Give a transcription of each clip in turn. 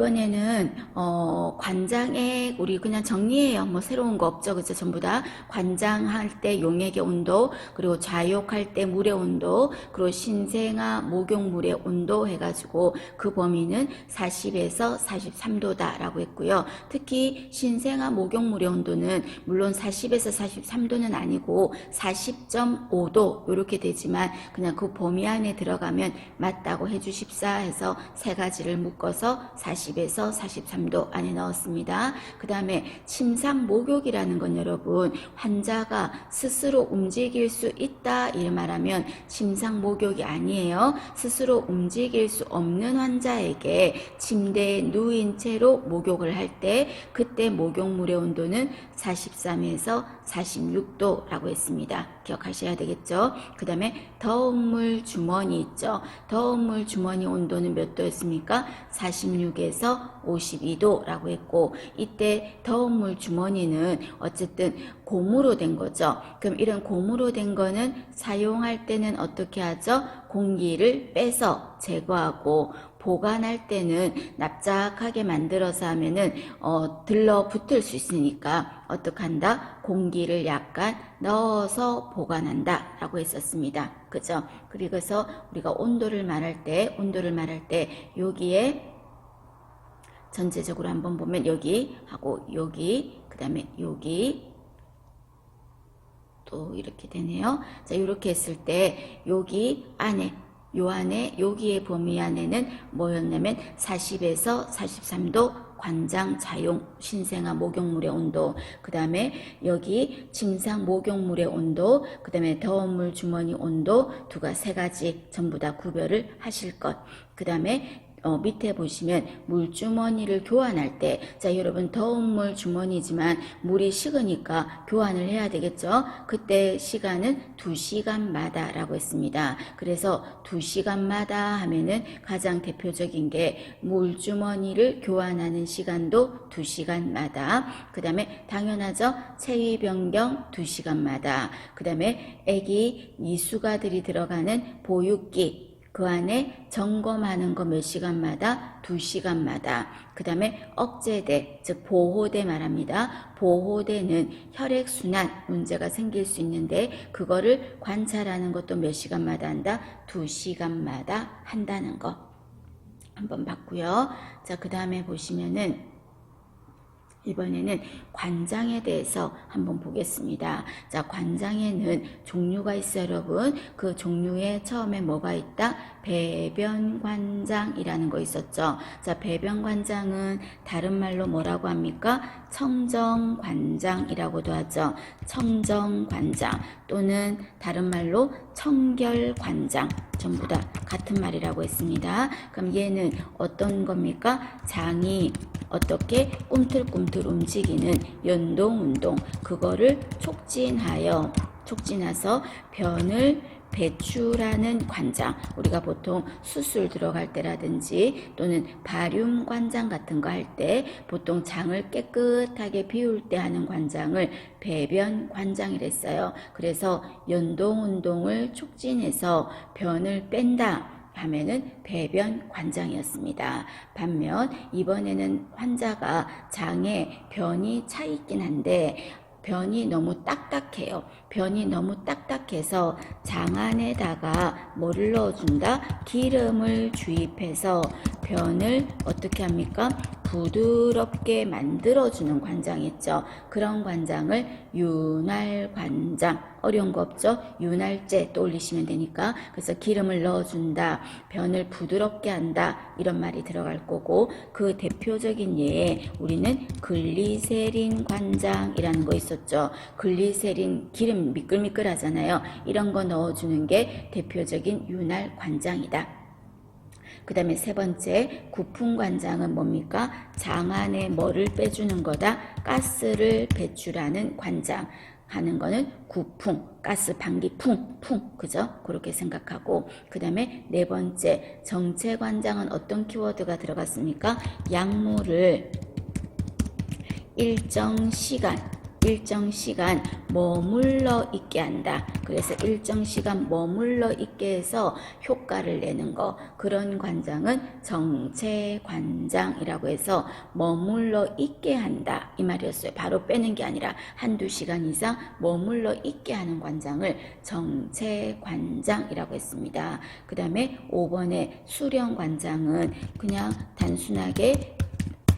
이번에는 관장액 우리 그냥 정리해요. 뭐 새로운 거 없죠. 그죠? 전부 다 관장할 때 용액의 온도, 그리고 좌욕할 때 물의 온도, 그리고 신생아 목욕물의 온도 해가지고 그 범위는 40에서 43도다 라고 했고요. 특히 신생아 목욕물의 온도는 물론 40에서 43도는 아니고 40.5도 이렇게 되지만 그냥 그 범위 안에 들어가면 맞다고 해주십사 해서 세 가지를 묶어서 40에서 43도 안에 넣었습니다. 그 다음에 침상 목욕이라는 건 여러분 환자가 스스로 움직일 수 있다 이 말하면 침상 목욕이 아니에요. 스스로 움직일 수 없는 환자에게 침대에 누인 채로 목욕을 할 때 그때 목욕물의 온도는 43에서 46도라고 했습니다. 기억하셔야 되겠죠. 그 다음에 더운 물 주머니 있죠. 더운 물 주머니 온도는 몇 도였습니까? 46에서 52도라고 했고 이때 더운 물 주머니는 어쨌든 고무로 된 거죠. 그럼 이런 고무로 된 거는 사용할 때는 어떻게 하죠? 공기를 빼서 제거하고 보관할 때는 납작하게 만들어서 하면은 들러붙을 수 있으니까 어떻게 한다? 공기를 약간 넣어서 보관한다 라고 했었습니다. 그죠? 그래서 우리가 온도를 말할 때 여기에 전체적으로 한번 보면 여기 하고 여기 그 다음에 여기 또 이렇게 되네요. 자, 이렇게 했을 때 여기 안에 요 안에 여기의 범위 안에는 뭐였냐면 40에서 43도 관장 자용 신생아 목욕물의 온도, 그 다음에 여기 침상 목욕물의 온도, 그 다음에 더운 물 주머니 온도 세 가지 전부 다 구별을 하실 것. 그 다음에 밑에 보시면 물주머니를 교환할 때, 자, 여러분 더운 물 주머니지만 물이 식으니까 교환을 해야 되겠죠. 그때 시간은 2시간마다 라고 했습니다. 그래서 2시간마다 하면은 가장 대표적인 게 물주머니를 교환하는 시간도 2시간마다, 그 다음에 당연하죠. 체위 변경 2시간마다, 그 다음에 애기 이수가들이 들어가는 보육기 그 안에 점검하는 거 몇 시간마다? 2시간마다. 그 다음에 억제대, 즉 보호대 말합니다. 보호대는 혈액순환 문제가 생길 수 있는데 그거를 관찰하는 것도 몇 시간마다 한다? 2시간마다 한다는 거 한번 봤고요. 자, 그 다음에 보시면은 이번에는 관장에 대해서 한번 보겠습니다. 자, 관장에는 종류가 있어요, 여러분. 그 종류에 처음에 뭐가 있다? 배변관장이라는 거 있었죠. 자, 배변관장은 다른 말로 뭐라고 합니까? 청정관장이라고도 하죠. 청정관장 또는 다른 말로 청결관장, 전부 다 같은 말이라고 했습니다. 그럼 얘는 어떤 겁니까? 장이 어떻게 꿈틀꿈틀 움직이는 연동운동, 그거를 촉진해서 변을 배출하는 관장, 우리가 보통 수술 들어갈 때라든지 또는 바륨 관장 같은 거 할 때 보통 장을 깨끗하게 비울 때 하는 관장을 배변 관장이랬어요. 그래서 연동운동을 촉진해서 변을 뺀다 하면은 배변 관장이었습니다. 반면 이번에는 환자가 장에 변이 차 있긴 한데 변이 너무 딱딱해요. 변이 너무 딱딱해서 장 안에다가 뭐를 넣어준다? 기름을 주입해서 변을 어떻게 합니까? 부드럽게 만들어주는 관장 있죠. 그런 관장을 윤활관장, 어려운 거 없죠? 윤활제 떠올리시면 되니까. 그래서 기름을 넣어준다, 변을 부드럽게 한다, 이런 말이 들어갈 거고, 그 대표적인 예에 우리는 글리세린 관장이라는 거 있었죠. 글리세린, 기름 미끌미끌하잖아요. 이런 거 넣어주는 게 대표적인 윤활관장이다. 그 다음에 세 번째 구풍관장은 뭡니까? 장 안에 뭐를 빼주는 거다? 가스를 배출하는 관장 하는 거는 구풍, 가스 방기 풍, 그죠? 그렇게 생각하고, 그 다음에 네 번째 정체관장은 어떤 키워드가 들어갔습니까? 약물을 일정 시간 일정 시간 머물러 있게 한다. 그래서 일정 시간 머물러 있게 해서 효과를 내는 거, 그런 관장은 정체관장이라고 해서 머물러 있게 한다 이 말이었어요. 바로 빼는 게 아니라 한두 시간 이상 머물러 있게 하는 관장을 정체관장이라고 했습니다. 그 다음에 5번의 수령관장은 그냥 단순하게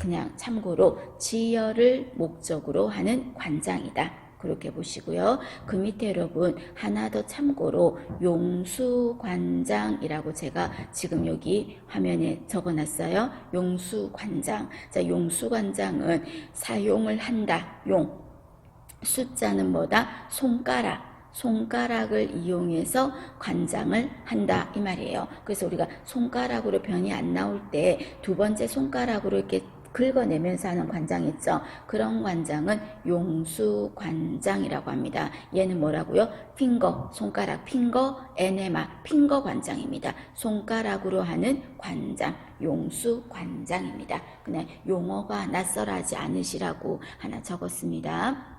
그냥 참고로 지혈을 목적으로 하는 관장이다. 그렇게 보시고요. 그 밑에 여러분 하나 더 참고로 용수관장이라고 제가 지금 여기 화면에 적어놨어요. 용수관장. 자, 용수관장은 사용을 한다. 용. 숫자는 뭐다? 손가락을 이용해서 관장을 한다 이 말이에요. 그래서 우리가 손가락으로 변이 안 나올 때 두 번째 손가락으로 이렇게 긁어내면서 하는 관장 있죠. 그런 관장은 용수관장이라고 합니다. 얘는 뭐라고요? 핑거, 손가락, 핑거, 에네마, 핑거 관장입니다. 손가락으로 하는 관장, 용수관장입니다. 그냥 용어가 낯설하지 않으시라고 하나 적었습니다.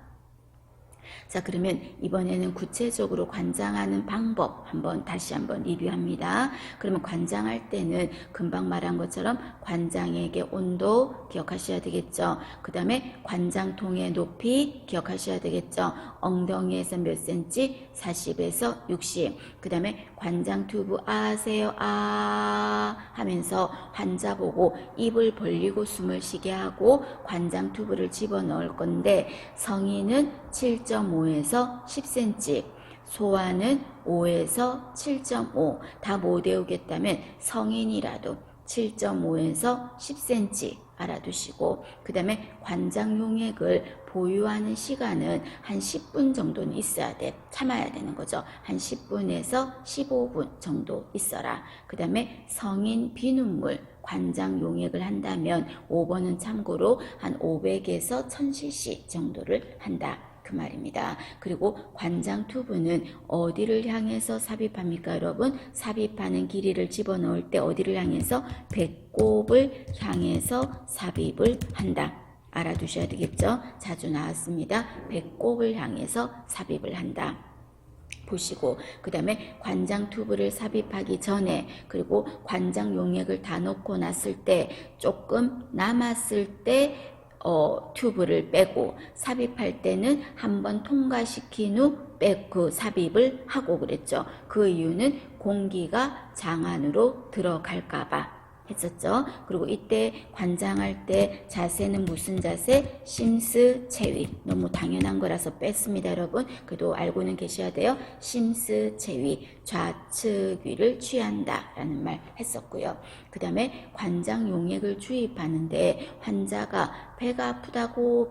자, 그러면 이번에는 구체적으로 관장하는 방법 다시 한번 리뷰합니다. 그러면 관장할 때는 금방 말한 것처럼 관장에게 온도 기억하셔야 되겠죠. 그 다음에 관장통의 높이 기억하셔야 되겠죠. 엉덩이에서 몇 cm? 40에서 60. 그 다음에 관장 튜브 아세요? 아 하면서 환자 보고 입을 벌리고 숨을 쉬게 하고 관장 튜브를 집어넣을 건데 성인은 7.5에서 10cm, 소아는 5에서 7.5. 다 못 외우겠다면 성인이라도 7.5에서 10cm 알아두시고, 그 다음에 관장 용액을 보유하는 시간은 한 10분 정도는 있어야 돼. 참아야 되는 거죠. 한 10분에서 15분 정도 있어라. 그 다음에 성인 비눗물 관장 용액을 한다면 5번은 참고로 한 500에서 1000cc 정도를 한다. 그 말입니다. 그리고 관장 튜브는 어디를 향해서 삽입합니까, 여러분? 삽입하는 길이를 집어넣을 때 어디를 향해서? 배꼽을 향해서 삽입을 한다. 알아두셔야 되겠죠? 자주 나왔습니다. 배꼽을 향해서 삽입을 한다. 보시고, 그 다음에 관장 튜브를 삽입하기 전에, 그리고 관장 용액을 다 넣고 났을 때, 조금 남았을 때 튜브를 빼고, 삽입할 때는 한번 통과시킨 후 그 삽입을 하고 그랬죠. 그 이유는 공기가 장 안으로 들어갈까봐 했었죠. 그리고 이때 관장할 때 자세는 무슨 자세? 심스 체위. 너무 당연한 거라서 뺐습니다, 여러분. 그래도 알고는 계셔야 돼요. 심스 체위, 좌측 위를 취한다 라는 말 했었고요. 그 다음에 관장 용액을 주입하는데 환자가 배가 아프다고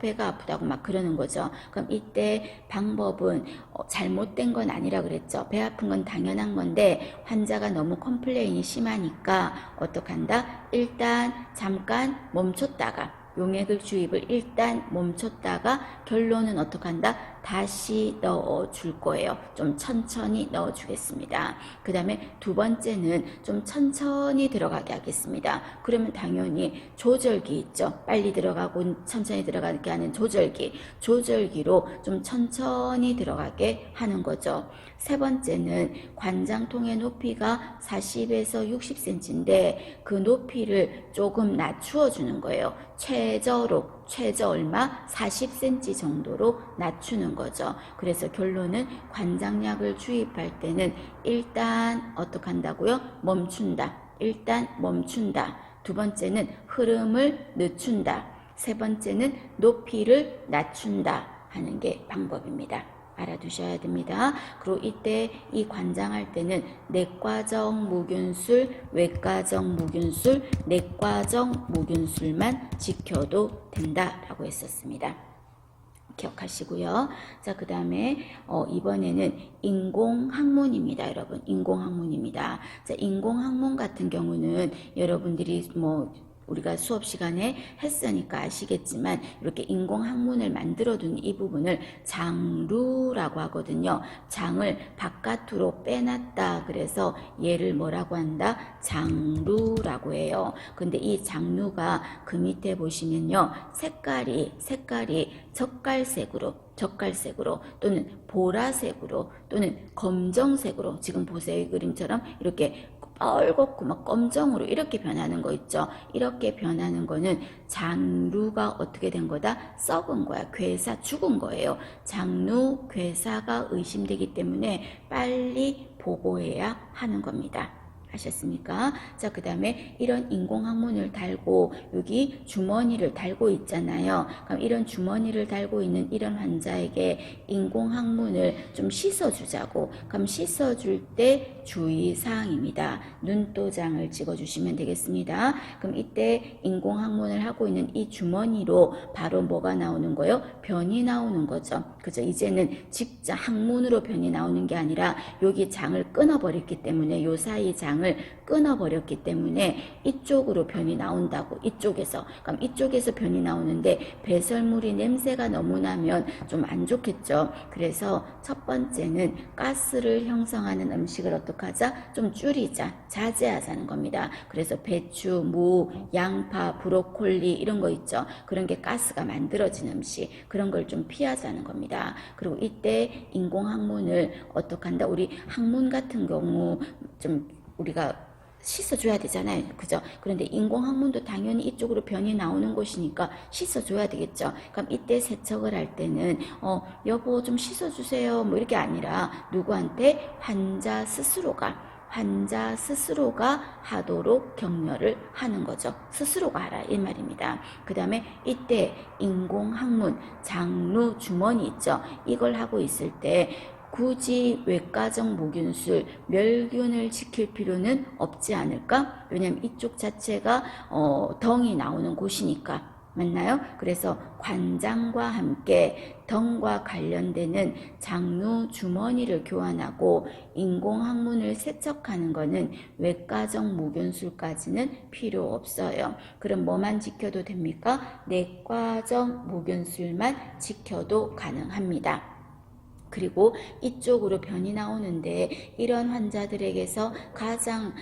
막 그러는 거죠. 그럼 이때 방법은 잘못된 건 아니라 그랬죠. 배 아픈 건 당연한 건데 환자가 너무 컴플레인이 심하니까 어떡한다? 일단 잠깐 멈췄다가 용액을 주입을 일단 멈췄다가 결론은 어떡한다? 다시 넣어줄 거예요. 좀 천천히 넣어주겠습니다. 그 다음에 두 번째는 좀 천천히 들어가게 하겠습니다. 그러면 당연히 조절기 있죠. 빨리 들어가고 천천히 들어가게 하는 조절기로 좀 천천히 들어가게 하는 거죠. 세 번째는 관장통의 높이가 40에서 60cm인데 그 높이를 조금 낮추어 주는 거예요. 최저 얼마? 40cm 정도로 낮추는 거죠. 그래서 결론은 관장약을 주입할 때는 일단 어떻게 한다고요? 멈춘다. 일단 멈춘다. 두 번째는 흐름을 늦춘다. 세 번째는 높이를 낮춘다 하는 게 방법입니다. 알아두셔야 됩니다. 그리고 이때 이 관장할 때는 내과적 무균술, 외과적 무균술, 내과적 무균술만 지켜도 된다라고 했었습니다. 기억하시고요. 자, 그 다음에 이번에는 인공학문입니다. 여러분, 인공학문입니다. 자, 인공학문 같은 경우는 여러분들이 우리가 수업 시간에 했으니까 아시겠지만 이렇게 인공항문을 만들어둔 이 부분을 장루라고 하거든요. 장을 바깥으로 빼놨다. 그래서 얘를 뭐라고 한다? 장루라고 해요. 근데 이 장루가 그 밑에 보시면요. 색깔이 젓갈색으로 또는 보라색으로 또는 검정색으로 지금 보세요. 이 그림처럼 이렇게 빨갛고 막 검정으로 이렇게 변하는 거 있죠. 이렇게 변하는 거는 장루가 어떻게 된 거다? 썩은 거야. 괴사 죽은 거예요. 장루 괴사가 의심되기 때문에 빨리 보고해야 하는 겁니다. 아셨습니까? 자, 그 다음에 이런 인공항문을 달고 여기 주머니를 달고 있잖아요. 그럼 이런 주머니를 달고 있는 이런 환자에게 인공항문을 좀 씻어주자고. 그럼 씻어줄 때 주의사항입니다. 눈도장을 찍어주시면 되겠습니다. 그럼 이때 인공항문을 하고 있는 이 주머니로 바로 뭐가 나오는 거예요? 변이 나오는 거죠. 그죠? 이제는 직접 항문으로 변이 나오는 게 아니라 여기 장을 끊어버렸기 때문에 요 사이 장을 끊어버렸기 때문에 이쪽으로 변이 나온다고. 이쪽에서. 그럼 이쪽에서 변이 나오는데 배설물이 냄새가 너무 나면 좀 안 좋겠죠. 그래서 첫 번째는 가스를 형성하는 음식을 어떻게 하자? 좀 줄이자. 자제하자는 겁니다. 그래서 배추, 무, 양파, 브로콜리 이런 거 있죠. 그런 게 가스가 만들어진 음식. 그런 걸 좀 피하자는 겁니다. 그리고 이때 인공항문을 어떻게 한다? 우리 항문 같은 경우 좀 우리가 씻어줘야 되잖아요. 그죠? 그런데 인공항문도 당연히 이쪽으로 변이 나오는 곳이니까 씻어줘야 되겠죠. 그럼 이때 세척을 할 때는 여보 좀 씻어주세요. 뭐 이렇게 아니라 누구한테? 환자 스스로가 하도록 격려를 하는 거죠. 스스로가 하라 이 말입니다. 그 다음에 이때 인공항문 장루 주머니 있죠. 이걸 하고 있을 때 굳이 외과적 무균술, 멸균을 지킬 필요는 없지 않을까? 왜냐하면 이쪽 자체가 덩이 나오는 곳이니까. 맞나요? 그래서 관장과 함께 덩과 관련되는 장루 주머니를 교환하고 인공항문을 세척하는 것은 외과적 무균술까지는 필요 없어요. 그럼 뭐만 지켜도 됩니까? 내과적 무균술만 지켜도 가능합니다. 그리고 이쪽으로 변이 나오는데 이런 환자들에게서 가장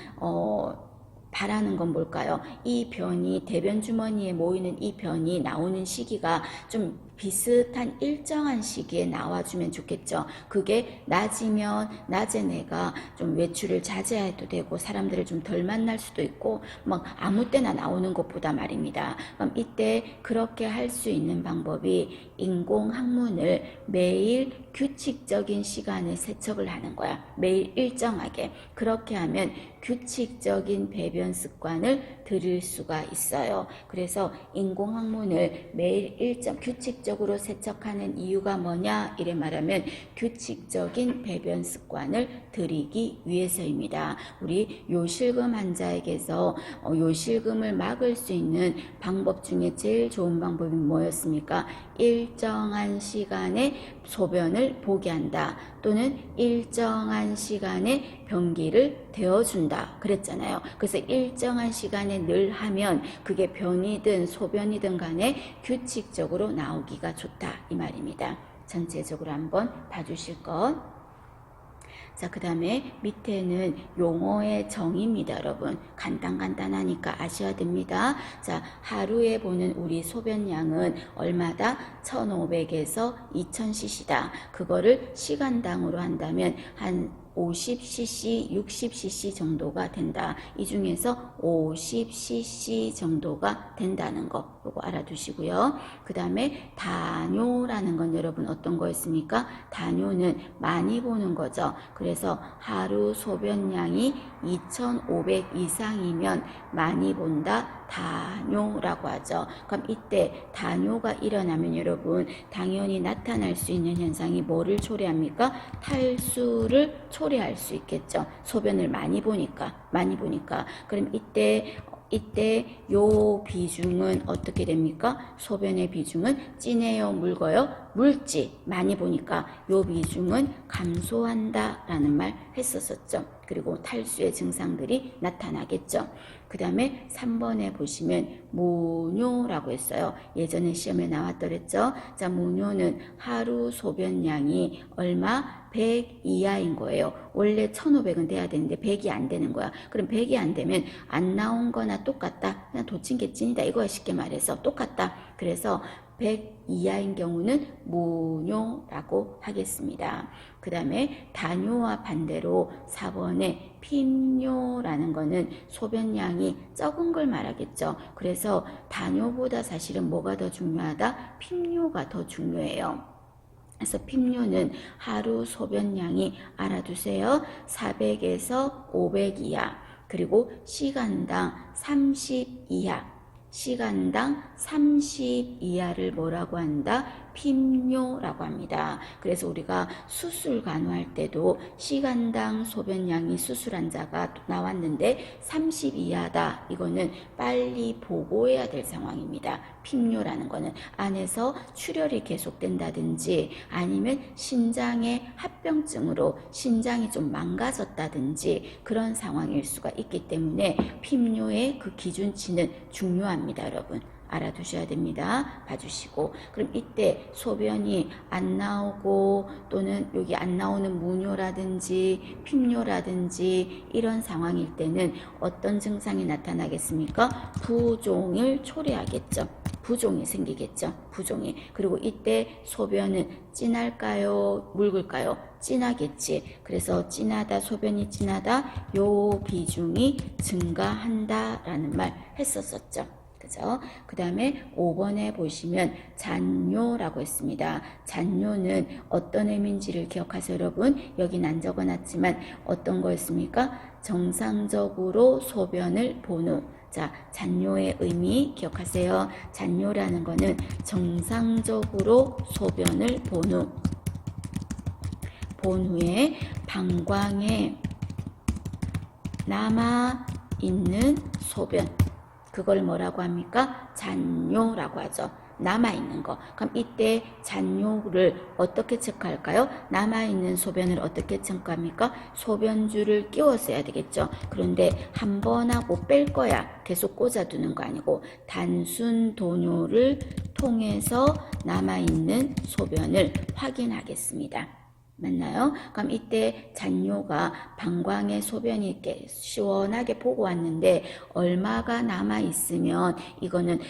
바라는 건 뭘까요? 이 변이 대변 주머니에 모이는 이 변이 나오는 시기가 좀 비슷한 일정한 시기에 나와주면 좋겠죠. 그게 낮이면 낮에 내가 좀 외출을 자제해도 되고 사람들을 좀 덜 만날 수도 있고 막 아무 때나 나오는 것보다 말입니다. 그럼 이때 그렇게 할 수 있는 방법이 인공항문을 매일 규칙적인 시간에 세척을 하는 거야. 매일 일정하게. 그렇게 하면 규칙적인 배변 습관을 들일 수가 있어요. 그래서 인공항문을 매일 규칙적으로 세척하는 이유가 뭐냐? 이래 말하면 규칙적인 배변 습관을 들이기 위해서입니다. 우리 요실금 환자에게서 요실금을 막을 수 있는 방법 중에 제일 좋은 방법이 뭐였습니까? 일정한 시간에 소변을 보게 한다. 또는 일정한 시간에 변기를 데워준다. 그랬잖아요. 그래서 일정한 시간에 늘 하면 그게 변이든 소변이든 간에 규칙적으로 나오기가 좋다. 이 말입니다. 전체적으로 한번 봐주실 것. 자, 그 다음에 밑에는 용어의 정의입니다. 여러분 간단하니까 아셔야 됩니다. 자, 하루에 보는 우리 소변량은 얼마다? 1500에서 2000cc다. 그거를 시간당으로 한다면 한 50cc, 60cc 정도가 된다. 이 중에서 50cc 정도가 된다는 거 요거 알아두시고요. 그 다음에 다뇨라는 건 여러분 어떤 거였습니까? 다뇨는 많이 보는 거죠. 그래서 하루 소변량이 2500 이상이면 많이 본다. 다뇨라고 하죠. 그럼 이때 다뇨가 일어나면 여러분 당연히 나타날 수 있는 현상이 뭐를 초래합니까? 탈수를 초래할 수 있겠죠. 소변을 많이 보니까. 그럼 이때 요 비중은 어떻게 됩니까? 소변의 비중은 진해요, 묽어요? 물질 많이 보니까 요 비중은 감소한다라는 말 했었었죠. 그리고 탈수의 증상들이 나타나겠죠. 그 다음에 3번에 보시면 모뇨라고 했어요. 예전에 시험에 나왔더랬죠. 자, 모뇨는 하루 소변량이 얼마? 100 이하인 거예요. 원래 1500은 돼야 되는데 100이 안 되는 거야. 그럼 100이 안 되면 안 나온 거나 똑같다. 그냥 도찐개찐이다. 이거야 쉽게 말해서 똑같다. 그래서 100 이하인 경우는 모뇨라고 하겠습니다. 그 다음에 다뇨와 반대로 4번에 핀뇨라는 거는 소변량이 적은 걸 말하겠죠. 그래서 다뇨보다 사실은 뭐가 더 중요하다? 핀뇨가 더 중요해요. 그래서 핀뇨는 하루 소변량이 알아두세요. 400에서 500 이하, 그리고 시간당 30 이하, 시간당 30 이하를 뭐라고 한다? 핀뇨라고 합니다. 그래서 우리가 수술 간호할 때도 시간당 소변량이 수술 환자가 나왔는데 30 이하다. 이거는 빨리 보고해야 될 상황입니다. 핀뇨라는 거는 안에서 출혈이 계속된다든지 아니면 신장의 합병증으로 신장이 좀 망가졌다든지 그런 상황일 수가 있기 때문에 핀뇨의 그 기준치는 중요합니다, 여러분. 알아두셔야 됩니다. 봐주시고. 그럼 이때 소변이 안 나오고 또는 여기 안 나오는 무뇨라든지 핀뇨라든지 이런 상황일 때는 어떤 증상이 나타나겠습니까? 부종을 초래하겠죠. 부종이 생기겠죠. 부종이. 그리고 이때 소변은 진할까요? 묽을까요? 진하겠지. 그래서 진하다, 소변이 진하다, 요 비중이 증가한다라는 말 했었었죠. 그죠? 그 다음에 5번에 보시면 잔뇨라고 했습니다. 잔뇨는 어떤 의미인지를 기억하세요, 여러분. 여긴 안 적어놨지만 어떤 거였습니까? 정상적으로 소변을 본 후. 자, 잔뇨의 의미 기억하세요. 잔뇨라는 거는 정상적으로 소변을 본 후에 방광에 남아있는 소변, 그걸 뭐라고 합니까? 잔뇨라고 하죠. 남아있는 거. 그럼 이때 잔뇨를 어떻게 체크할까요? 남아있는 소변을 어떻게 체크합니까? 소변줄을 끼워서 해야 되겠죠. 그런데 한 번 하고 뺄 거야. 계속 꽂아두는 거 아니고 단순 도뇨를 통해서 남아있는 소변을 확인하겠습니다. 맞나요? 그럼 이때 잔뇨가 방광에 소변이 이렇게 시원하게 보고 왔는데 얼마가 남아있으면 이거는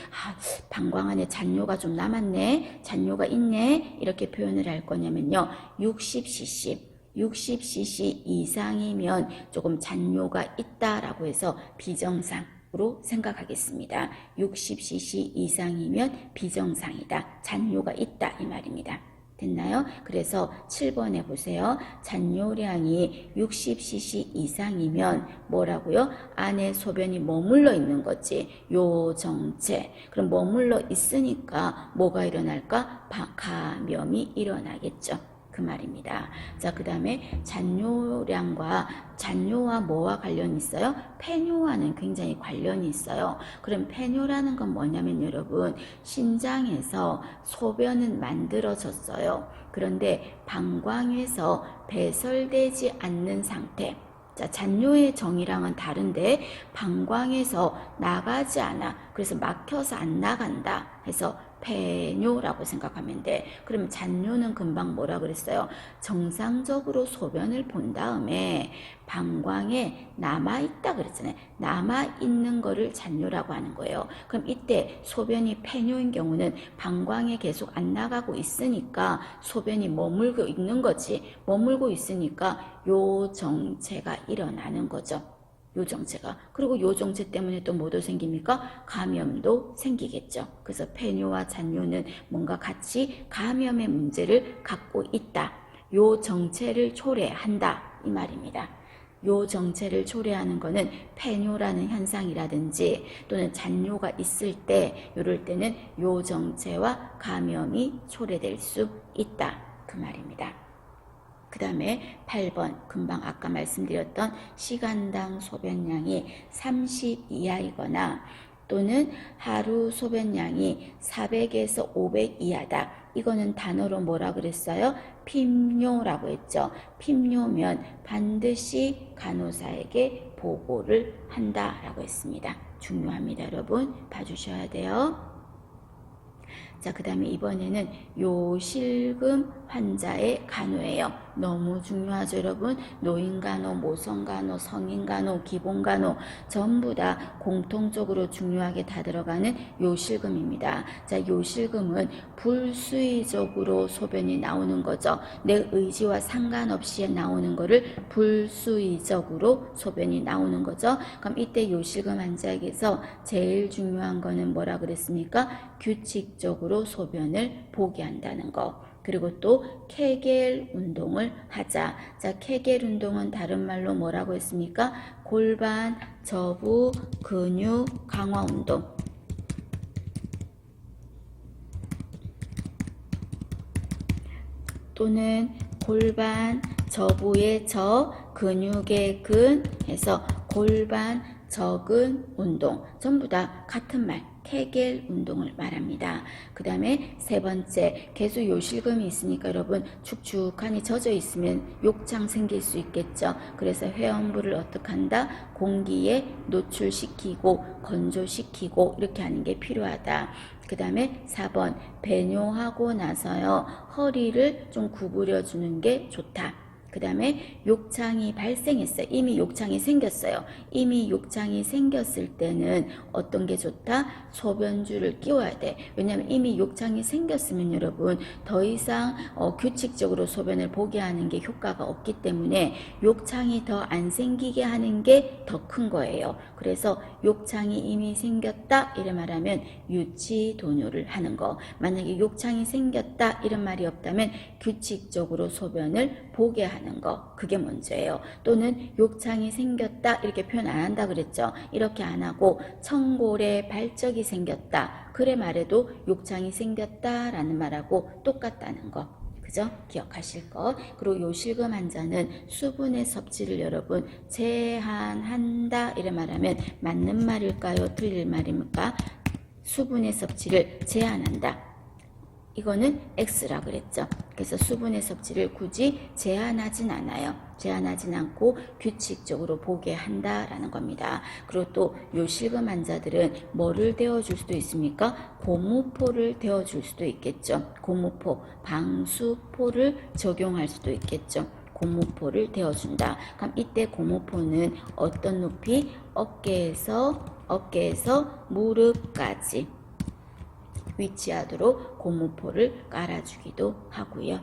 방광 안에 잔뇨가 좀 남았네, 잔뇨가 있네, 이렇게 표현을 할 거냐면요. 60cc 이상이면 조금 잔뇨가 있다라고 해서 비정상으로 생각하겠습니다. 60cc 이상이면 비정상이다, 잔뇨가 있다, 이 말입니다. 됐나요? 그래서 7번에 보세요. 잔뇨량이 60cc 이상이면 뭐라고요? 안에 소변이 머물러 있는 거지. 요정체. 그럼 머물러 있으니까 뭐가 일어날까? 감염이 일어나겠죠. 그 말입니다. 자, 그 다음에 잔뇨와 뭐와 관련이 있어요? 폐뇨와는 굉장히 관련이 있어요. 그럼 폐뇨라는 건 뭐냐면 여러분, 신장에서 소변은 만들어졌어요. 그런데 방광에서 배설되지 않는 상태. 자, 잔뇨의 정의랑은 다른데 방광에서 나가지 않아. 그래서 막혀서 안 나간다 해서 폐뇨라고 생각하면 돼. 그럼 잔뇨는 금방 뭐라 그랬어요? 정상적으로 소변을 본 다음에 방광에 남아있다 그랬잖아요. 남아있는 거를 잔뇨라고 하는 거예요. 그럼 이때 소변이 폐뇨인 경우는 방광에 계속 안 나가고 있으니까 소변이 머물고 있는 거지. 머물고 있으니까 요 정체가 일어나는 거죠. 요 정체가. 그리고 요 정체 때문에 또 뭐도 생깁니까? 감염도 생기겠죠. 그래서 폐뇨와 잔뇨는 뭔가 같이 감염의 문제를 갖고 있다. 요 정체를 초래한다, 이 말입니다. 요 정체를 초래하는 거는 폐뇨라는 현상이라든지 또는 잔뇨가 있을 때, 요럴 때는 요 정체와 감염이 초래될 수 있다, 그 말입니다. 그 다음에 8번, 금방 아까 말씀드렸던 시간당 소변량이 30 이하이거나 또는 하루 소변량이 400에서 500 이하다. 이거는 단어로 뭐라 그랬어요? 핍뇨라고 했죠. 핍뇨면 반드시 간호사에게 보고를 한다라고 했습니다. 중요합니다. 여러분 봐주셔야 돼요. 자, 그 다음에 이번에는 요실금 환자의 간호예요. 너무 중요하죠, 여러분. 노인간호, 모성간호, 성인간호, 기본간호 전부 다 공통적으로 중요하게 다 들어가는 요실금입니다. 자, 요실금은 불수의적으로 소변이 나오는 거죠. 내 의지와 상관없이 나오는 거를 불수의적으로 소변이 나오는 거죠. 그럼 이때 요실금 환자에게서 제일 중요한 거는 뭐라 그랬습니까? 규칙적으로 소변을 보게 한다는 거. 그리고 또 케겔 운동을 하자. 자, 케겔 운동은 다른 말로 뭐라고 했습니까? 골반 저부 근육 강화 운동. 또는 골반 저부의 저 근육의 근 해서 골반 저근 운동. 전부 다 같은 말. 케겔 운동을 말합니다. 그 다음에 세 번째, 계속 요실금이 있으니까 여러분 축축하니 젖어 있으면 욕창 생길 수 있겠죠. 그래서 회원부를 어떻게 한다? 공기에 노출시키고 건조시키고 이렇게 하는 게 필요하다. 그 다음에 4번, 배뇨하고 나서요 허리를 좀 구부려 주는 게 좋다. 그 다음에 욕창이 발생했어요. 이미 욕창이 생겼어요. 이미 욕창이 생겼을 때는 어떤 게 좋다? 소변줄을 끼워야 돼. 왜냐하면 이미 욕창이 생겼으면 여러분 더 이상 규칙적으로 소변을 보게 하는 게 효과가 없기 때문에 욕창이 더 안 생기게 하는 게 더 큰 거예요. 그래서 욕창이 이미 생겼다 이런 말하면 유치 도뇨를 하는 거. 만약에 욕창이 생겼다 이런 말이 없다면 규칙적으로 소변을 보게 하는 거. 그게 먼저예요. 또는 욕창이 생겼다 이렇게 표현 안 한다 그랬죠. 이렇게 안 하고 청골에 발적이 생겼다. 그래 말해도 욕창이 생겼다라는 말하고 똑같다는 거. 그죠? 기억하실 거. 그리고 요실금 환자는 수분의 섭취를 여러분 제한한다 이래 말하면 맞는 말일까요? 틀린 말입니까? 수분의 섭취를 제한한다. 이거는 X라 그랬죠. 그래서 수분의 섭취를 굳이 제한하진 않아요. 제한하진 않고 규칙적으로 보게 한다라는 겁니다. 그리고 또 요실금 환자들은 뭐를 데워줄 수도 있습니까? 고무포를 데워줄 수도 있겠죠. 고무포, 방수포를 적용할 수도 있겠죠. 고무포를 데워준다. 그럼 이때 고무포는 어떤 높이? 어깨에서 무릎까지 위치하도록 고무포를 깔아주기도 하고요.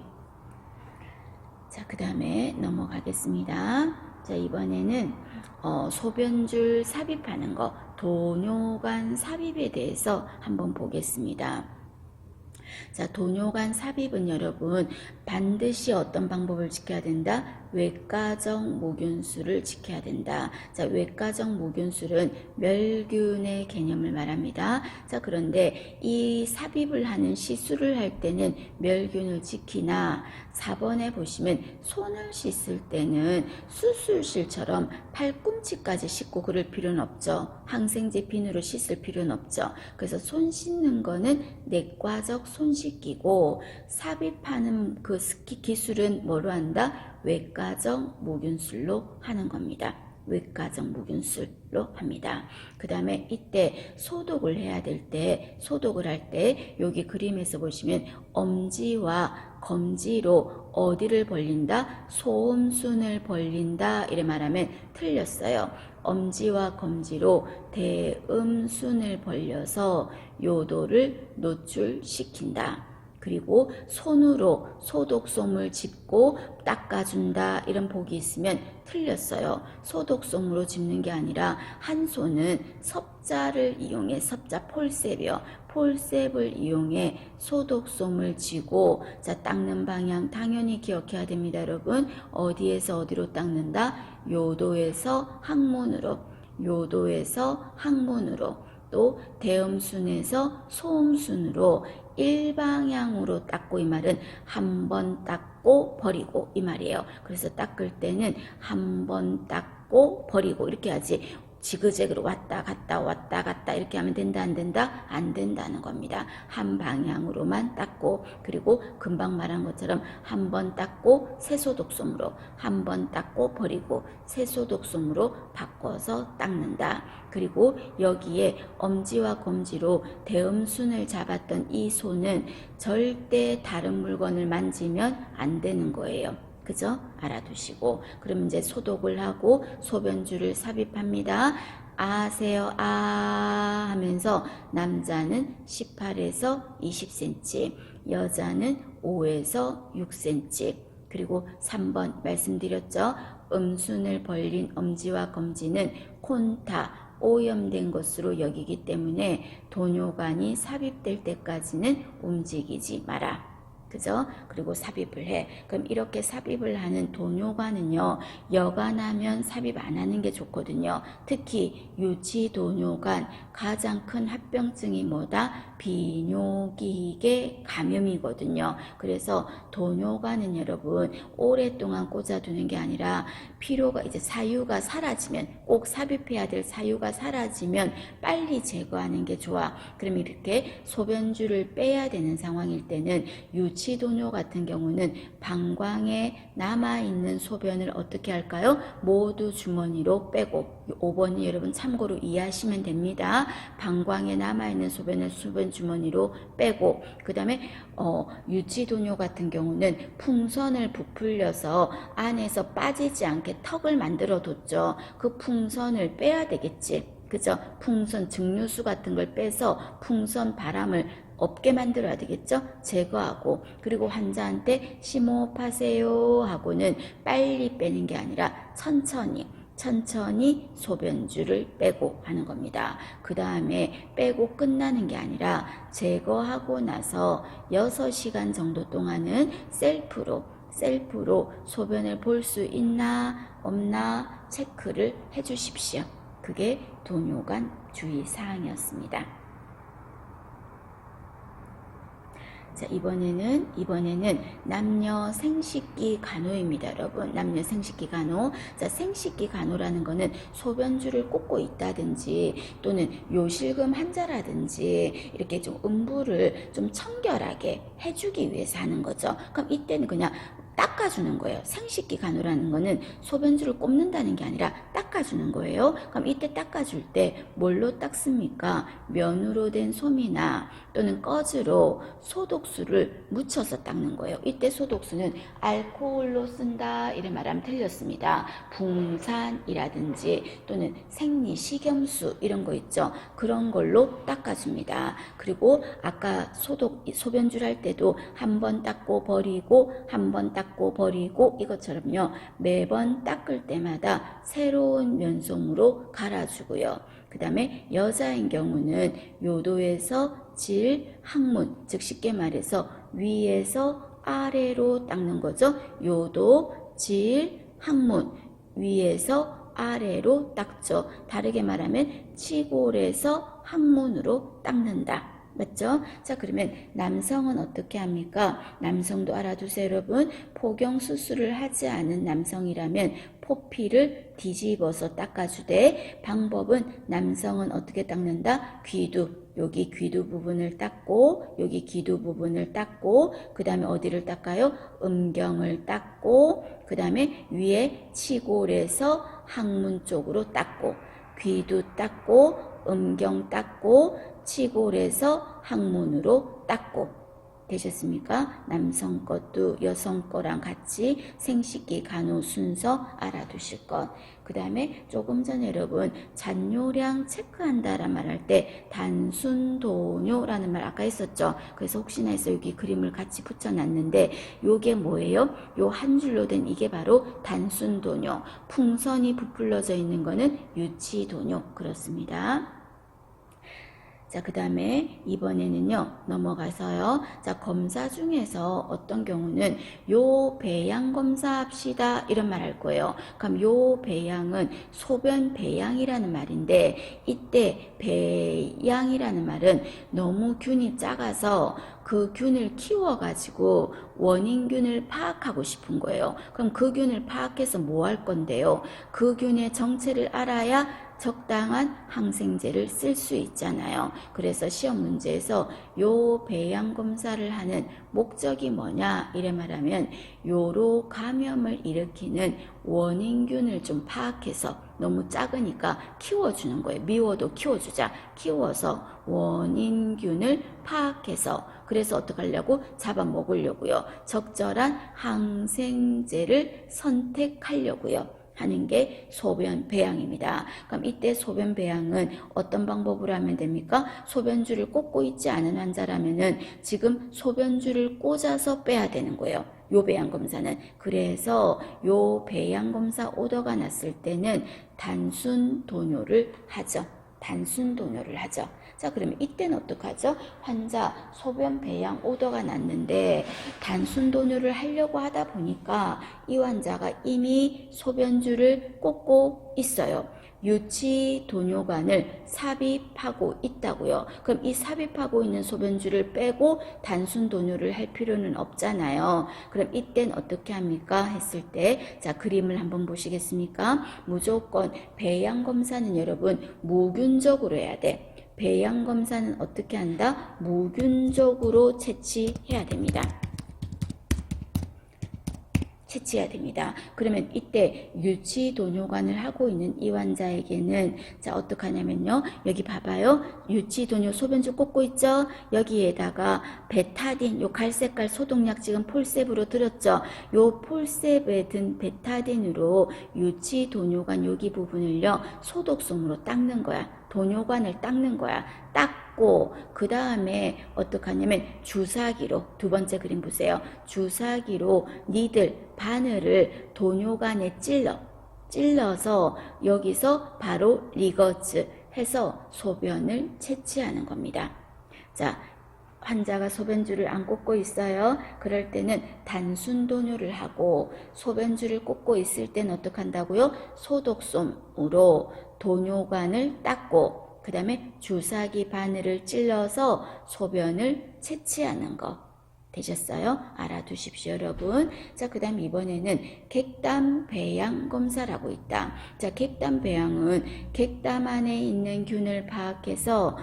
자, 그 다음에 넘어가겠습니다. 자, 이번에는 소변줄 삽입하는 거, 도뇨관 삽입에 대해서 한번 보겠습니다. 자, 도뇨관 삽입은 여러분 반드시 어떤 방법을 지켜야 된다? 외과적 무균술을 지켜야 된다. 자, 외과적 무균술은 멸균의 개념을 말합니다. 자, 그런데 이 삽입을 하는 시술을 할 때는 멸균을 지키나 4번에 보시면 손을 씻을 때는 수술실처럼 팔꿈치까지 씻고 그럴 필요는 없죠. 항생제 비누로 씻을 필요는 없죠. 그래서 손 씻는 거는 내과적 손 씻기고 삽입하는 그 기술은 뭐로 한다? 외과적 무균술로 하는 겁니다. 외과적 무균술로 합니다. 그 다음에 이때 소독을 해야 될 때, 소독을 할 때 여기 그림에서 보시면 엄지와 검지로 어디를 벌린다? 소음순을 벌린다 이래 말하면 틀렸어요. 엄지와 검지로 대음순을 벌려서 요도를 노출시킨다. 그리고 손으로 소독솜을 짚고 닦아준다 이런 복이 있으면 틀렸어요. 소독솜으로 짚는 게 아니라 한 손은 섭자를 이용해, 섭자 폴셉이요. 폴셉을 이용해 소독솜을 쥐고, 자, 닦는 방향 당연히 기억해야 됩니다. 여러분 어디에서 어디로 닦는다? 요도에서 항문으로, 요도에서 항문으로, 또 대음순에서 소음순으로 일방향으로 닦고, 이 말은 한 번 닦고 버리고 이 말이에요. 그래서 닦을 때는 한 번 닦고 버리고 이렇게 하지 지그재그로 왔다 갔다 이렇게 하면 된다 안 된다? 안 된다는 겁니다. 한 방향으로만 닦고, 그리고 금방 말한 것처럼 한 번 닦고 세소독솜으로, 한 번 닦고 버리고 세소독솜으로 바꿔서 닦는다. 그리고 여기에 엄지와 검지로 대음순을 잡았던 이 손은 절대 다른 물건을 만지면 안 되는 거예요. 그죠? 알아두시고, 그럼 이제 소독을 하고 소변줄을 삽입합니다. 아세요? 아 하면서 남자는 18에서 20cm, 여자는 5에서 6cm. 그리고 3번 말씀드렸죠? 음순을 벌린 엄지와 검지는 콘타, 오염된 것으로 여기기 때문에 도뇨관이 삽입될 때까지는 움직이지 마라. 그죠? 그리고 삽입을 해. 그럼 이렇게 삽입을 하는 도뇨관은요, 여간하면 삽입 안 하는 게 좋거든요. 특히 유치도뇨관 가장 큰 합병증이 뭐다? 비뇨기계 감염이거든요. 그래서 도뇨관은 여러분 오랫동안 꽂아두는 게 아니라 피로가 이제 사유가 사라지면, 꼭 삽입해야 될 사유가 사라지면 빨리 제거하는 게 좋아. 그럼 이렇게 소변줄을 빼야 되는 상황일 때는 유치도뇨 같은 경우는 방광에 남아있는 소변을 어떻게 할까요? 모두 주머니로 빼고, 5번이 여러분 참고로 이해하시면 됩니다. 방광에 남아있는 소변을 소변 주머니로 빼고, 그 다음에 유치도뇨 같은 경우는 풍선을 부풀려서 안에서 빠지지 않게 턱을 만들어 뒀죠. 그 풍선을 빼야 되겠지. 그죠? 풍선, 증류수 같은 걸 빼서 풍선 바람을 없게 만들어야 되겠죠? 제거하고, 그리고 환자한테 심호흡하세요 하고는 빨리 빼는 게 아니라 천천히 소변줄을 빼고 하는 겁니다. 그 다음에 빼고 끝나는 게 아니라 제거하고 나서 6시간 정도 동안은 셀프로 소변을 볼 수 있나 없나 체크를 해 주십시오. 그게 도뇨관 주의사항이었습니다. 자, 이번에는 남녀 생식기 간호입니다, 여러분. 남녀 생식기 간호. 자, 생식기 간호라는 거는 소변줄을 꽂고 있다든지 또는 요실금 환자라든지 이렇게 좀 음부를 좀 청결하게 해주기 위해서 하는 거죠. 그럼 이때는 그냥 닦아주는 거예요. 생식기 간호라는 거는 소변줄을 꼽는다는 게 아니라 닦아주는 거예요. 그럼 이때 닦아줄 때 뭘로 닦습니까? 면으로 된 솜이나 또는 꺼즈로 소독수를 묻혀서 닦는 거예요. 이때 소독수는 알코올로 쓴다 이런 말하면 틀렸습니다. 붕산이라든지 또는 생리식염수 이런 거 있죠. 그런 걸로 닦아줍니다. 그리고 아까 소변줄 할 때도 한 번 닦고 버리고 한 번 닦고 버리고 이것처럼요. 매번 닦을 때마다 새로운 면솜으로 갈아주고요. 그 다음에 여자인 경우는 요도에서 질, 항문, 즉 쉽게 말해서 위에서 아래로 닦는 거죠. 요도, 질, 항문, 위에서 아래로 닦죠. 다르게 말하면 치골에서 항문으로 닦는다. 맞죠? 자, 그러면 남성은 어떻게 합니까? 남성도 알아두세요, 여러분. 포경 수술을 하지 않은 남성이라면 포피를 뒤집어서 닦아주되, 방법은 남성은 어떻게 닦는다? 귀두, 여기 귀두 부분을 닦고, 여기 기두 부분을 닦고, 그 다음에 어디를 닦아요? 음경을 닦고, 그 다음에 위에 치골에서 항문 쪽으로 닦고, 귀두 닦고, 음경 닦고, 치골에서 항문으로 닦고. 되셨습니까? 남성 것도 여성 거랑 같이 생식기 간호 순서 알아두실 것. 그 다음에 조금 전에 여러분 잔뇨량 체크한다란 말 할 때 단순도뇨라는 말 아까 했었죠. 그래서 혹시나 해서 여기 그림을 같이 붙여놨는데 요게 뭐예요? 요 한 줄로 된 이게 바로 단순도뇨. 풍선이 부풀러져 있는 거는 유치도뇨. 그렇습니다. 자, 그 다음에 이번에는요, 넘어가서요. 자, 검사 중에서 어떤 경우는 요 배양 검사합시다. 이런 말 할 거예요. 그럼 요 배양은 소변 배양이라는 말인데, 이때 배양이라는 말은 너무 균이 작아서 그 균을 키워가지고 원인균을 파악하고 싶은 거예요. 그럼 그 균을 파악해서 뭐 할 건데요? 그 균의 정체를 알아야 적당한 항생제를 쓸 수 있잖아요. 그래서 시험 문제에서 요 배양 검사를 하는 목적이 뭐냐 이래 말하면 요로 감염을 일으키는 원인균을 좀 파악해서 너무 작으니까 키워주는 거예요. 미워도 키워주자. 키워서 원인균을 파악해서 그래서 어떻게 하려고? 잡아먹으려고요. 적절한 항생제를 선택하려고요. 하는 게 소변 배양입니다. 그럼 이때 소변 배양은 어떤 방법으로 하면 됩니까? 소변줄을 꽂고 있지 않은 환자라면은 지금 소변줄을 꽂아서 빼야 되는 거예요. 요 배양 검사는. 그래서 요 배양 검사 오더가 났을 때는 단순 도뇨를 하죠. 단순 도뇨를 하죠. 자, 그러면 이때는 어떡하죠? 환자 소변 배양 오더가 났는데 단순 도뇨를 하려고 하다 보니까 이 환자가 이미 소변줄을 꽂고 있어요. 유치 도뇨관을 삽입하고 있다고요. 그럼 이 삽입하고 있는 소변줄을 빼고 단순 도뇨를 할 필요는 없잖아요. 그럼 이땐 어떻게 합니까? 했을 때, 자, 그림을 한번 보시겠습니까? 무조건 배양 검사는 여러분 무균적으로 해야 돼. 배양 검사는 어떻게 한다? 무균적으로 채취해야 됩니다. 채취해야 됩니다. 그러면 이때 유치 도뇨관을 하고 있는 이 환자에게는 자 어떡하냐면요. 여기 봐봐요. 유치 도뇨 소변줄 꽂고 있죠. 여기에다가 베타딘 요 갈색깔 소독약 지금 폴셉으로 들었죠. 요 폴셉에 든 베타딘으로 유치 도뇨관 여기 부분을요 소독솜으로 닦는 거야. 도뇨관을 닦는 거야. 닦고 그 다음에 어떡하냐면 주사기로 두 번째 그림 보세요. 주사기로 니들 바늘을 도뇨관에 찔러서 여기서 바로 리거즈 해서 소변을 채취하는 겁니다. 자, 환자가 소변줄을 안 꽂고 있어요. 그럴 때는 단순 도뇨를 하고 소변줄을 꽂고 있을 때는 어떻게 한다고요? 소독솜으로 도뇨관을 닦고 그 다음에 주사기 바늘을 찔러서 소변을 채취하는 거. 되셨어요? 알아두십시오, 여러분. 자, 그 다음 이번에는 객담 배양 검사라고 있다. 자, 객담 배양은 객담 안에 있는 균을 파악해서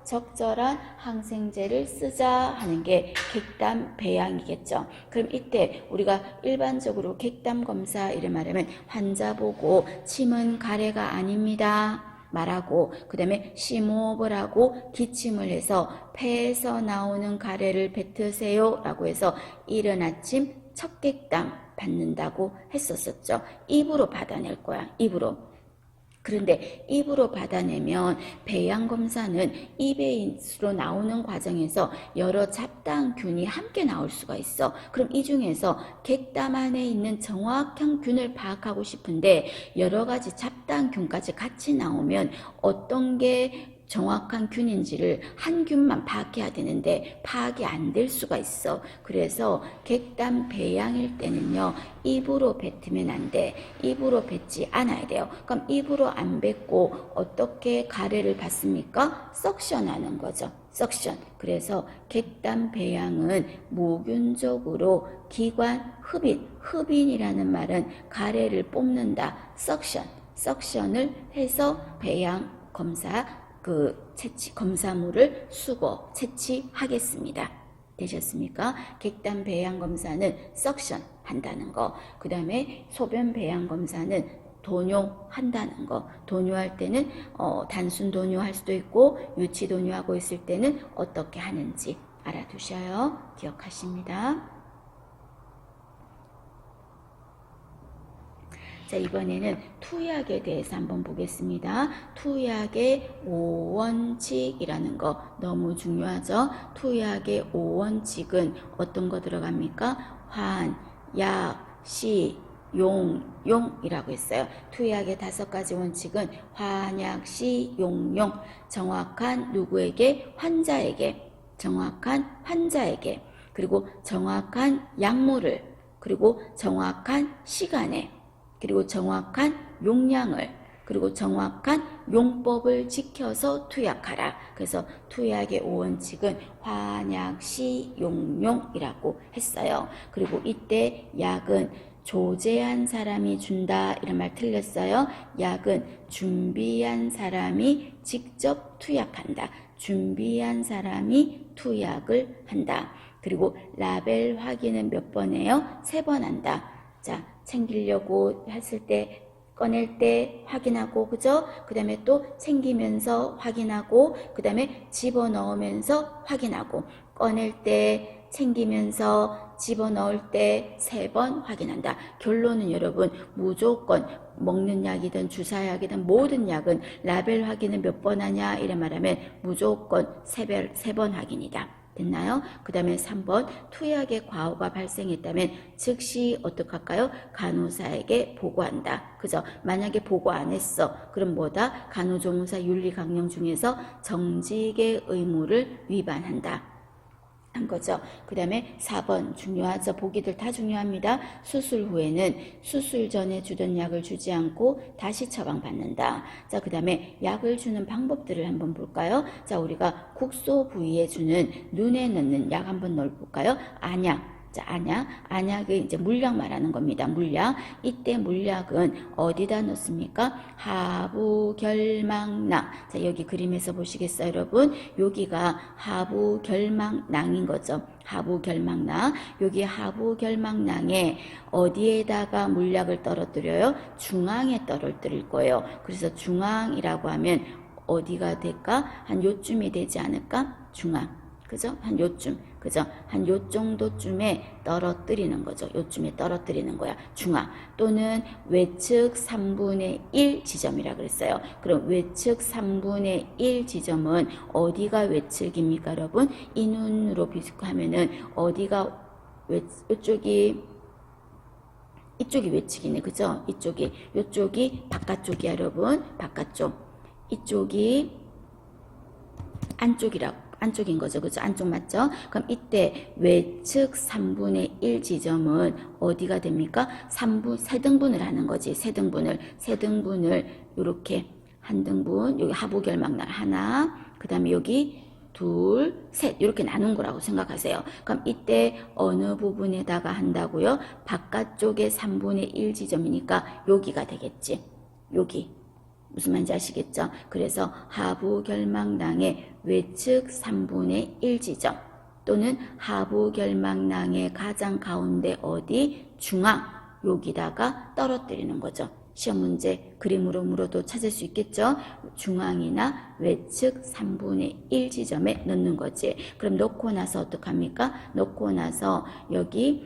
적절한 항생제를 쓰자 하는 게 객담 배양이겠죠. 그럼 이때 우리가 일반적으로 객담 검사 이래 말하면 환자 보고 침은 가래가 아닙니다. 말하고 그 다음에 심호흡을 하고 기침을 해서 폐에서 나오는 가래를 뱉으세요 라고 해서 이른 아침 첫 객담 받는다고 했었었죠. 입으로 받아낼 거야. 입으로. 그런데 입으로 받아내면 배양검사는 입에서 나오는 과정에서 여러 잡다한균이 함께 나올 수가 있어. 그럼 이 중에서 객담 안에 있는 정확한 균을 파악하고 싶은데 여러 가지 잡다한균까지 같이 나오면 어떤 게 정확한 균인지를 한 균만 파악해야 되는데 파악이 안 될 수가 있어. 그래서 객담 배양일 때는요. 입으로 뱉으면 안 돼. 입으로 뱉지 않아야 돼요. 그럼 입으로 안 뱉고 어떻게 가래를 받습니까? 석션하는 거죠. 석션. 그래서 객담 배양은 무균적으로 기관 흡인. 흡인이라는 말은 가래를 뽑는다. 석션. 석션을 해서 배양 검사 검사물을 수거, 채취하겠습니다. 되셨습니까? 객담 배양 검사는 석션 한다는 거. 그 다음에 소변 배양 검사는 도뇨한다는 거. 도뇨할 때는 단순 도뇨할 수도 있고 유치 도뇨하고 있을 때는 어떻게 하는지 알아두셔요. 기억하십니다. 자, 이번에는 투약에 대해서 한번 보겠습니다. 투약의 5원칙이라는 거 너무 중요하죠. 투약의 5원칙은 어떤 거 들어갑니까? 환, 약, 시, 용이라고 했어요. 투약의 5가지 원칙은 환약, 시, 용. 정확한 누구에게? 환자에게. 정확한 환자에게. 그리고 정확한 약물을. 그리고 정확한 시간에. 그리고 정확한 용량을 그리고 정확한 용법을 지켜서 투약하라. 그래서 투약의 5원칙은 환약시용용이라고 했어요. 그리고 이때 약은 조제한 사람이 준다 이런 말 틀렸어요. 약은 준비한 사람이 직접 투약한다. 준비한 사람이 투약을 한다. 그리고 라벨 확인은 몇 번 해요? 3번 한다. 자, 챙기려고 했을 때 꺼낼 때 확인하고, 그죠? 그 다음에 또 챙기면서 확인하고, 그 다음에 집어넣으면서 확인하고, 꺼낼 때 챙기면서 집어넣을 때 3번 확인한다. 결론은 여러분 무조건 먹는 약이든 주사약이든 모든 약은 라벨 확인을 몇 번 하냐 이래 말하면 무조건 3번 확인이다. 됐나요? 그 다음에 3번 투약의 과오가 발생했다면 즉시 어떡할까요? 간호사에게 보고한다. 그죠? 만약에 보고 안 했어. 그럼 뭐다? 간호조무사 윤리강령 중에서 정직의 의무를 위반한다. 한 거죠. 그 다음에 4번 중요하죠. 보기들 다 중요합니다. 수술 후에는 수술 전에 주던 약을 주지 않고 다시 처방받는다. 자, 그 다음에 약을 주는 방법들을 한번 볼까요? 자, 우리가 국소 부위에 주는 눈에 넣는 약 한번 넣어볼까요? 안약. 자, 안약은 이제 물약 말하는 겁니다. 물약. 이때 물약은 어디다 넣습니까? 하부결막낭. 자, 여기 그림에서 보시겠어요, 여러분? 여기가 하부결막낭인 거죠. 하부결막낭. 여기 하부결막낭에 어디에다가 물약을 떨어뜨려요? 중앙에 떨어뜨릴 거예요. 그래서 중앙이라고 하면 어디가 될까? 한 요쯤이 되지 않을까? 중앙. 그죠? 한 요쯤. 그죠? 한 요 정도쯤에 떨어뜨리는 거죠. 요쯤에 떨어뜨리는 거야. 중앙. 또는 외측 3분의 1 지점이라 그랬어요. 그럼 외측 3분의 1 지점은 어디가 외측입니까, 여러분? 이 눈으로 비교하면은 어디가 이쪽이 외측이네. 그죠? 요쪽이 바깥쪽이야, 여러분. 바깥쪽. 이쪽이 안쪽인 거죠. 그죠? 안쪽 맞죠? 그럼 이때 외측 3분의 1 지점은 어디가 됩니까? 3등분을 하는 거지. 3등분을 이렇게 한 등분, 여기 하부결막낭 하나, 그 다음에 여기 둘, 셋 이렇게 나눈 거라고 생각하세요. 그럼 이때 어느 부분에다가 한다고요? 바깥쪽에 3분의 1 지점이니까 여기가 되겠지. 여기. 무슨 말인지 아시겠죠? 그래서 하부결막낭의 외측 3분의 1 지점 또는 하부결막낭의 가장 가운데 어디? 중앙. 여기다가 떨어뜨리는 거죠. 시험 문제 그림으로 물어도 찾을 수 있겠죠? 중앙이나 외측 3분의 1 지점에 넣는 거지. 그럼 넣고 나서 어떡합니까? 넣고 나서 여기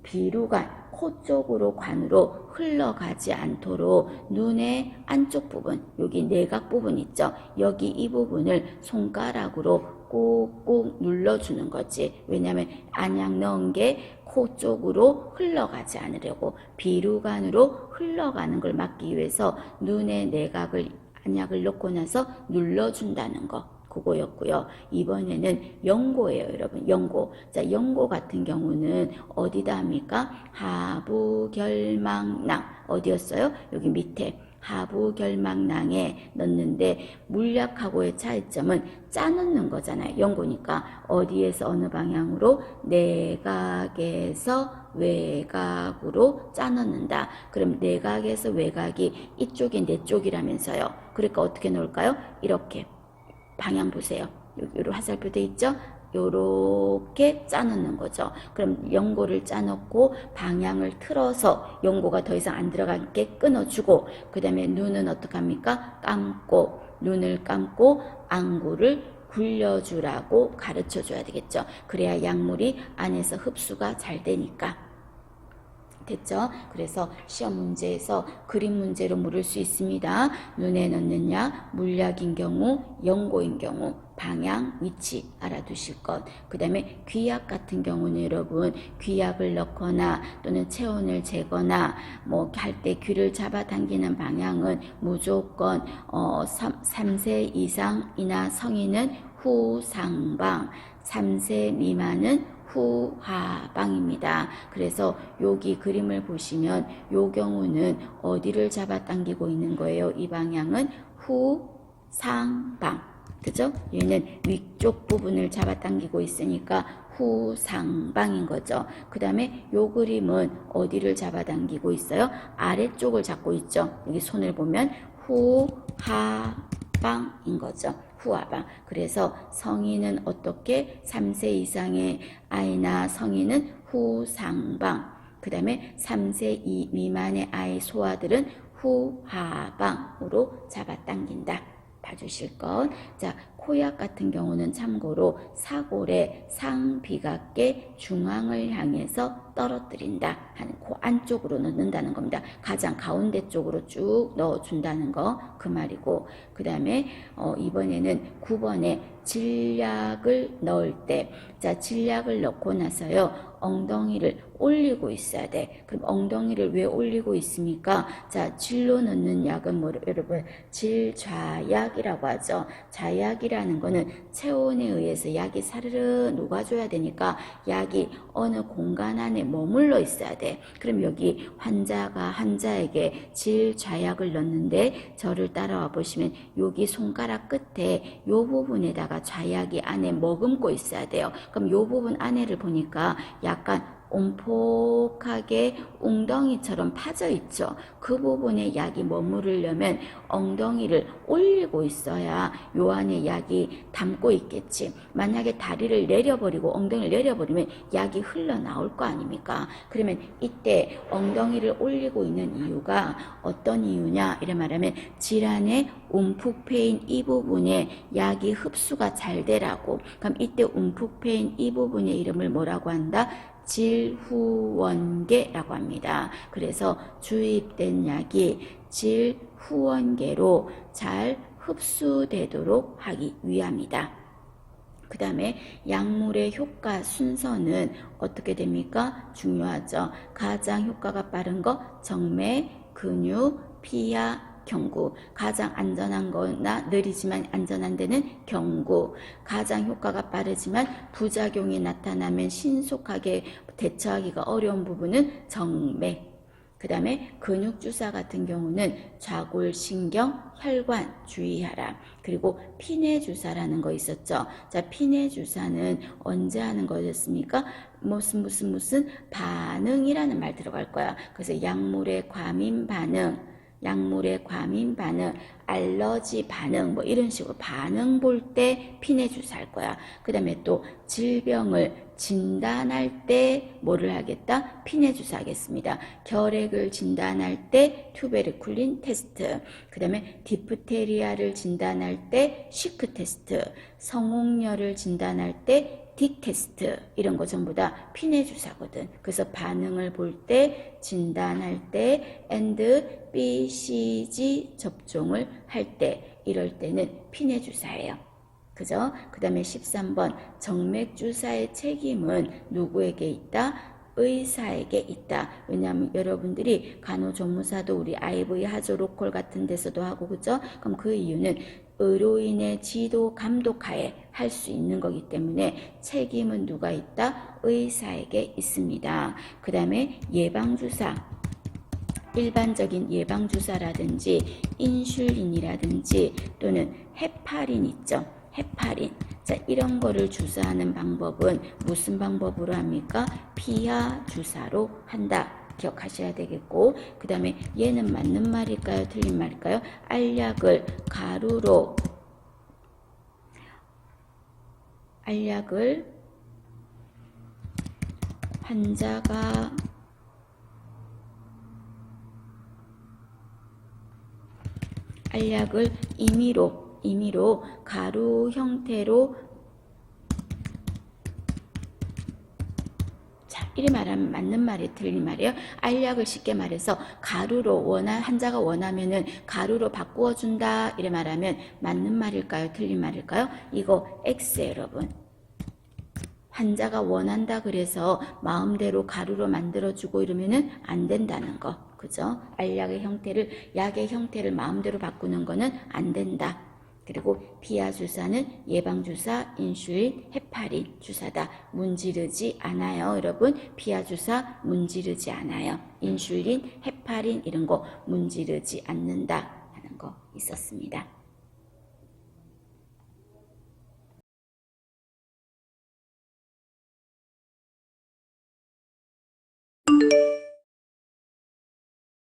비루관 코 쪽으로 관으로 흘러가지 않도록 눈의 안쪽 부분, 여기 내각 부분 있죠? 여기 이 부분을 손가락으로 꾹꾹 눌러주는 거지. 왜냐하면 안약 넣은 게 코 쪽으로 흘러가지 않으려고 비루관으로 흘러가는 걸 막기 위해서 눈의 내각을 안약을 넣고 나서 눌러준다는 거. 그거였고요. 이번에는 연고예요, 여러분. 연고. 자, 연고 같은 경우는 어디다 합니까? 하부결막낭. 어디였어요? 여기 밑에. 하부결막낭에 넣는데 물약하고의 차이점은 짜놓는 거잖아요. 연고니까 어디에서 어느 방향으로? 내각에서 외곽으로 짜놓는다. 그럼 내각에서 외곽이 이쪽이 내 쪽이라면서요. 그러니까 어떻게 놓을까요? 이렇게. 방향 보세요. 여기 화살표 돼 있죠? 요렇게 짜놓는 거죠. 그럼 연고를 짜놓고 방향을 틀어서 연고가 더 이상 안 들어가게 끊어주고 그 다음에 눈은 어떡합니까? 눈을 감고 안구를 굴려주라고 가르쳐줘야 되겠죠. 그래야 약물이 안에서 흡수가 잘 되니까. 됐죠? 그래서 시험 문제에서 그림 문제로 물을 수 있습니다. 눈에 넣는 약, 물약인 경우, 연고인 경우, 방향, 위치 알아두실 것. 그 다음에 귀약 같은 경우는 여러분 귀약을 넣거나 또는 체온을 재거나 뭐 할 때 귀를 잡아당기는 방향은 무조건 3세 이상이나 성인은 후상방, 3세 미만은 후하방입니다. 그래서 여기 그림을 보시면 요 경우는 어디를 잡아당기고 있는 거예요? 이 방향은 후상방. 그죠? 얘는 위쪽 부분을 잡아당기고 있으니까 후상방인 거죠. 그 다음에 요 그림은 어디를 잡아당기고 있어요? 아래쪽을 잡고 있죠. 여기 손을 보면 후하방인 거죠. 후하방. 그래서 성인은 어떻게 3세 이상의 아이나 성인은 후상방. 그 다음에 3세 미만의 아이 소아들은 후하방으로 잡아당긴다. 봐주실 것. 자, 코약 같은 경우는 참고로 사골의 상비각계 중앙을 향해서 떨어뜨린다 하는 코 안쪽으로 넣는다는 겁니다. 가장 가운데 쪽으로 쭉 넣어준다는 거 그 말이고, 그 다음에 이번에는 9번에 질약을 넣을 때, 자, 질약을 넣고 나서요 엉덩이를 올리고 있어야 돼. 그럼 엉덩이를 왜 올리고 있습니까? 자, 질로 넣는 약은 뭐 여러분 질좌약이라고 하죠. 좌약이라는 거는 체온에 의해서 약이 사르르 녹아줘야 되니까 약이 어느 공간 안에 머물러 있어야 돼. 그럼 여기 환자에게 질좌약을 넣는데 저를 따라와 보시면 여기 손가락 끝에 요 부분에다가 좌약이 안에 머금고 있어야 돼요. 그럼 요 부분 안에를 보니까 약간 옴폭하게 웅덩이처럼 파져 있죠. 그 부분에 약이 머무르려면 엉덩이를 올리고 있어야 요 안에 약이 담고 있겠지. 만약에 다리를 내려버리고 엉덩이를 내려버리면 약이 흘러나올 거 아닙니까? 그러면 이때 엉덩이를 올리고 있는 이유가 어떤 이유냐 이래 말하면 질환의 움푹 패인 이 부분에 약이 흡수가 잘 되라고. 그럼 이때 움푹 패인 이 부분의 이름을 뭐라고 한다? 질후원계라고 합니다. 그래서 주입된 약이 질후원계로 잘 흡수되도록 하기 위함이다. 그 다음에 약물의 효과 순서는 어떻게 됩니까? 중요하죠. 가장 효과가 빠른 거 정맥, 근육, 피하, 경구. 가장 안전한 거나 느리지만 안전한 데는 경구. 가장 효과가 빠르지만 부작용이 나타나면 신속하게 대처하기가 어려운 부분은 정맥. 그 다음에 근육주사 같은 경우는 좌골신경, 혈관 주의하라. 그리고 피내주사라는 거 있었죠. 자, 피내주사는 언제 하는 거였습니까? 무슨 반응이라는 말 들어갈 거야. 그래서 약물의 과민 반응, 알러지 반응 뭐 이런 식으로 반응 볼 때 피내주사 할 거야. 그 다음에 또 질병을 진단할 때 뭐를 하겠다? 피내주사 하겠습니다. 결핵을 진단할 때 튜베르쿨린 테스트, 그 다음에 디프테리아를 진단할 때 시크 테스트, 성홍열을 진단할 때 딕 테스트, 이런 거 전부 다 피내주사거든. 그래서 반응을 볼 때, 진단할 때, and BCG 접종을 할 때, 이럴 때는 피내주사예요. 그죠? 그 다음에 13번 정맥주사의 책임은 누구에게 있다? 의사에게 있다. 왜냐하면 여러분들이 간호조무사도 우리 IV 하조로콜 같은 데서도 하고, 그죠? 그럼 그 이유는 의료인의 지도 감독하에 할 수 있는 거기 때문에 책임은 누가 있다? 의사에게 있습니다. 그 다음에 예방주사, 일반적인 예방주사라든지 인슐린이라든지 또는 헤파린 있죠. 헤파린. 자, 이런 거를 주사하는 방법은 무슨 방법으로 합니까? 피하 주사로 한다. 기억하셔야 되겠고, 그 다음에 얘는 맞는 말일까요? 틀린 말일까요? 알약을 환자가 알약을 임의로 가루 형태로, 자, 이리 말하면 맞는 말이 틀린 말이에요. 알약을 쉽게 말해서 가루로 환자가 원하면은 가루로 바꾸어 준다 이래 말하면 맞는 말일까요? 틀린 말일까요? 이거 X예요, 여러분. 환자가 원한다 그래서 마음대로 가루로 만들어주고 이러면은 안 된다는 거. 그죠? 약의 형태를 마음대로 바꾸는 거는 안 된다. 그리고 비아 주사는 예방 주사, 인슐린, 헤파린 주사다. 문지르지 않아요. 여러분, 비아 주사 문지르지 않아요. 인슐린, 헤파린 이런 거 문지르지 않는다 하는 거 있었습니다.